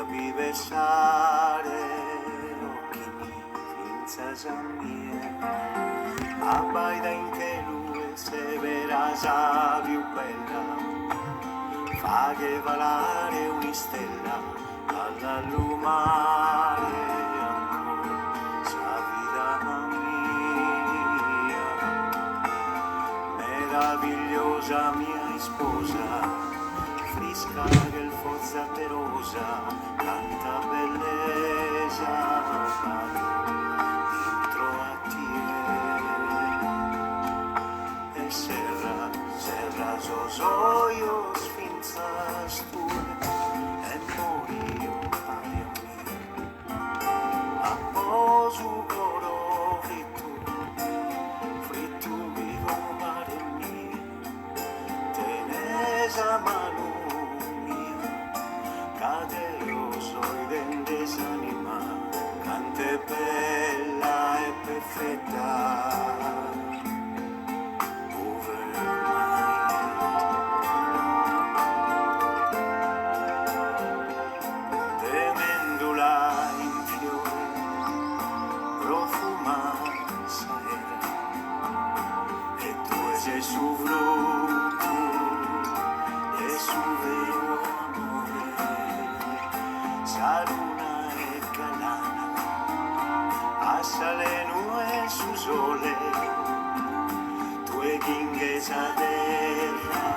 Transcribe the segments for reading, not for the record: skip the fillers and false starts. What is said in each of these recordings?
vi besare l'occhi senza mie, abbaida in che lui se verasa più bella, fa che valare un'istella alla lumare ancora sa vita mia, meravigliosa mia sposa, frisca che il fozzate rosa, tanta bellezza dentro a te. E serra sosoios finzas tu, e morio pare a me, a su coro frittu vivo mare mio, tenesa mano soy de desanima, cante bella e perfetta. Over my head, tremendula in fiore, profumanza era, e tu sei su frutto, e su vero amore. La luna è calana, assaleno e su sole, tue chinghesa terra,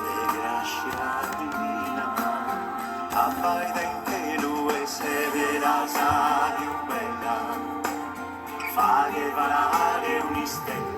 de grazia divina, abbaida in te lui se vera sa più bella, fa che valare un'istella.